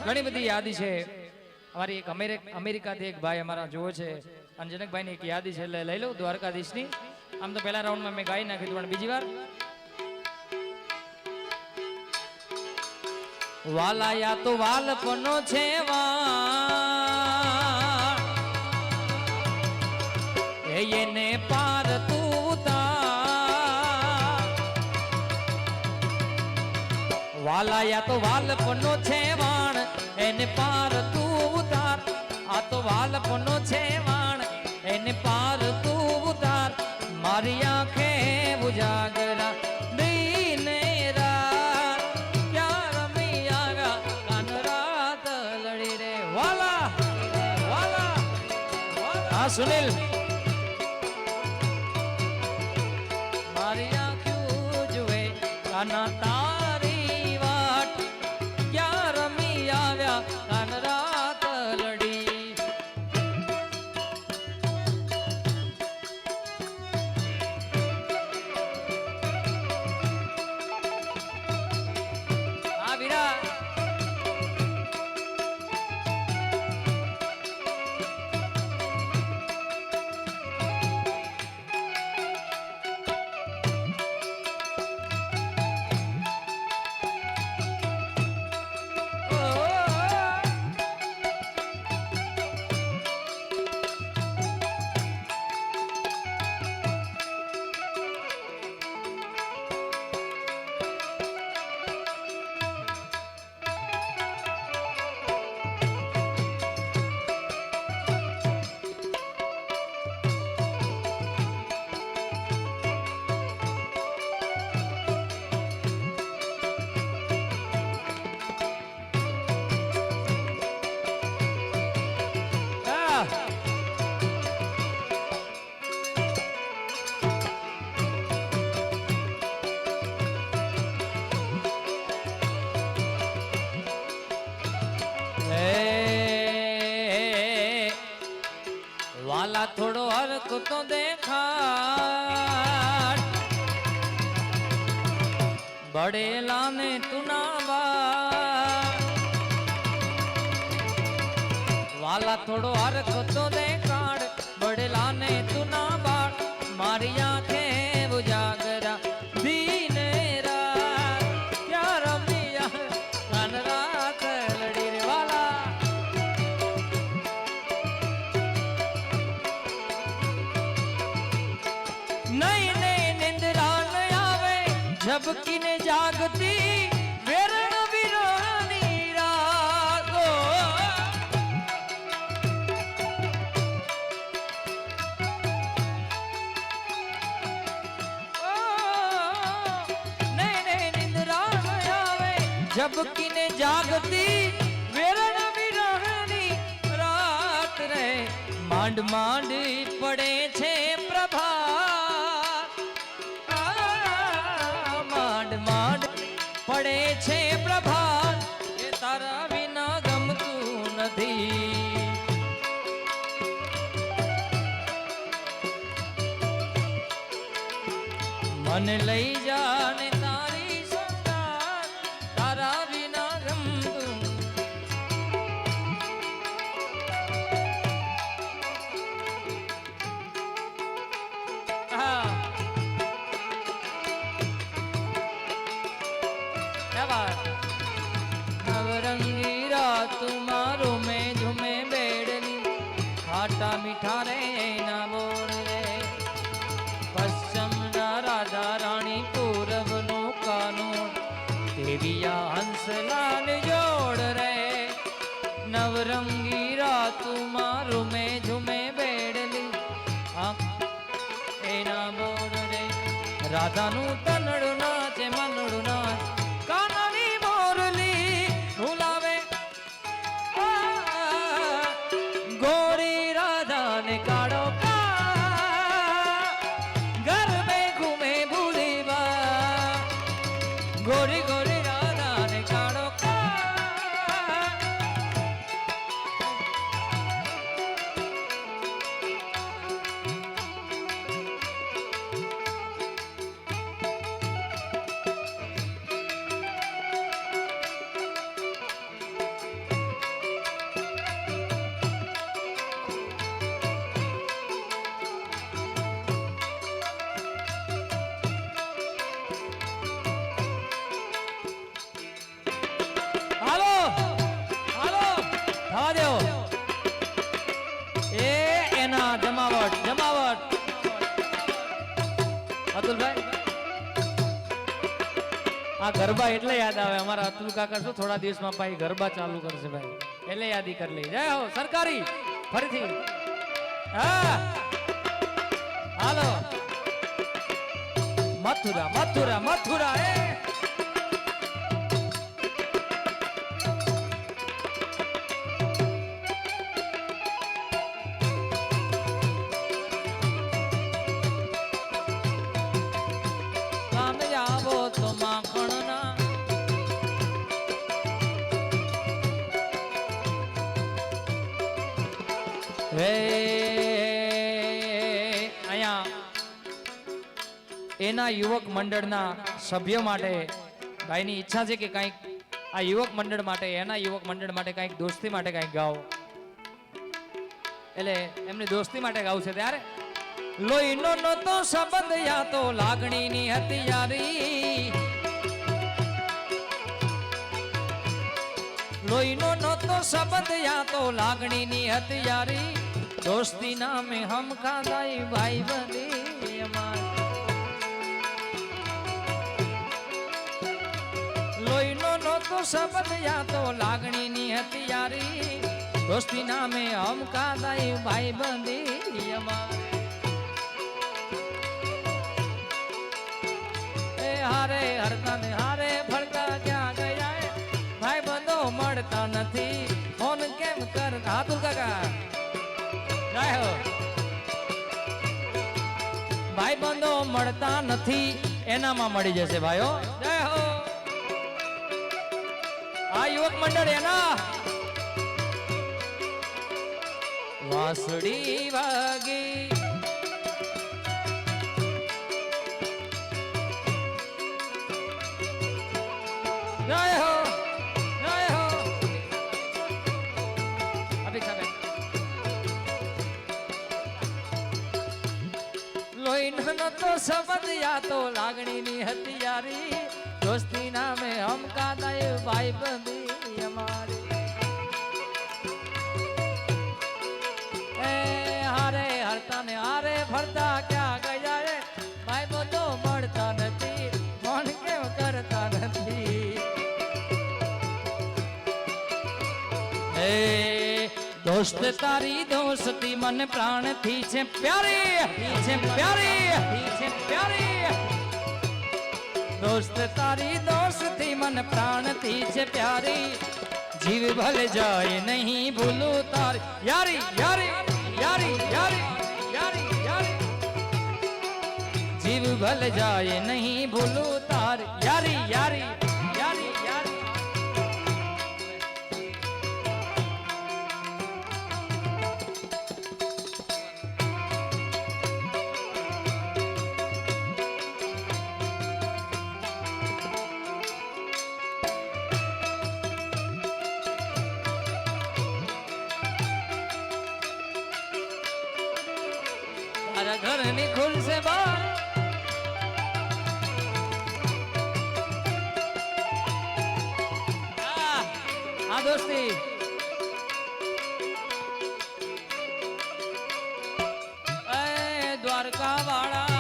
ઘણી બધી યાદી છે અમારી એક અમેરિકાથી એક ભાઈ અમારા જોવે છે અને જનકભાઈની એક યાદી છે એટલે લઈ લઉં દ્વારકાધીશની આમ તો પહેલા રાઉન્ડમાં મેં ગાઈ નાખી પણ બીજી વાર વાલા યા તો વાલપનો છે એને પાર તું વાલા યા તો વાલપનો છે વાણ એને પાર તું ઉતાર આ તો વાલપનો છે વાણ એને પાર તું ઉતાર મારી આંખે ઉજાગરા દીને રાત ક્યાં રમી આવ્યા કાન રાત લડી રે વાલા વાલા હા સુનિલ મારી આંખું જુએ કાના તારી વાટ ક્યાં રમી આવ્યા કાન રાત લડી આ વીરા वाला थोड़ो हरक तो देखा बड़ेला ने तुनावा वाला थोड़ो हरक तो देखाड़ बड़ेला ने तुनावा मारी आंखें उजागरा दीने रात क्या रमिया कान रात लड़ी रे वाला नहीं नहीं निंद्रा न आवे झपकी ने जागती वेरण विरानी रातो नहीं नहीं निंद्रा न आवे झपकी ने जागती वेरण विरानी रात रे માંડ માંડ પડે છે પ્રભાત માંડ માંડ પડે છે પ્રભાત એ તારા વિના ગમતું નથી મને લઈ જા ને તારી સંગાત તારા વિના ગમતું नवरंगी रात मारो में झूमे बेड़नी खाटा मीठा रे ना बोल रे पश्चिम ना राधा रानी पूरब नो कानून देविया हंसलाल जोड़ रे नवरंगी रात मारो में झूमे बेड़नी ए ना बोल रे राधा नु तनड़ू नाचे मनड़ू नाच काननी मोरली भुलावे गोरी राधा ने काढ़ो का घर में घूमे भूली बा गोरी गोरी राधा ने काढ़ो का અતુલભાઈ આ ગરબા એટલે યાદ આવે અમારા અતુલ કાકા શું થોડા દિવસમાં ભાઈ ગરબા ચાલુ કરશે ભાઈ એટલે યાદી કરી લઈ જય હો સરકારી ફરીથી હા હાલો મથુરા મથુરા મથુરા એ આવો તો માખણના હે અહીંયા એના યુવક મંડળના સભ્ય માટે ભાઈની ઈચ્છા છે કે કંઈક આ યુવક મંડળ માટે એના યુવક મંડળ માટે કંઈક દોસ્તી માટે કંઈક ગાઓ એટલે એમની દોસ્તી માટે ગાવું છે ત્યારે લોહીનો નતો સંબંધ યા તો લાગણીની હતી યારી લોહીનો નતો સંબંધ યા તો લાગણીની હતી યારી દોસ્તી નામે હમ ખાધાઈ ભાઈ બની લોહીનો નતો સંબંધ યા તો લાગણીની હતી યારી દોસ્તી નામે હમ ખાધાઈ ભાઈ બંધી અમાર હારે હરતા ને હારે ફરતા ક્યાં ગયા ભાઈ બંધો મળતા નથી ફોન કેમ કર હાતુલ કાકા જય હો ભાઈ બંધો મળતા નથી એનામાં મળી જશે ભાઈઓ જય હો આ યુવક મંડળ એના વાસડી વાગી જય હો જય હો અભિષેક લોહીનો નતો સંબંધ યા તો લાગણીની હતી યારી દોસ્તી નામે હમ કાદાય ભાઈ બંધી અમારી એ હારે હરતા ને હારે ફરતા ક્યાં ગયા રે ભાઈ બંધો મળતા નથી મન કેમ કરતા નથી દોસ્ત તારી દોસ્તી મને પ્રાણ થી છે પ્યારી છે પ્યારી છે પ્યારી દોસ્ત તારી દોસ્તી મને પ્રાણ થી છે પ્યારી જીવ ભલે જાય નહીં ભૂલું તારી યારી યારી યારી યારી યારી યારી જીવ ભલે જાય નહીં ભૂલું તારી યારી યારી યારી યારી તારા ઘરની ખુલશે બાર આ દોસ્તી દ્વારકા વાળા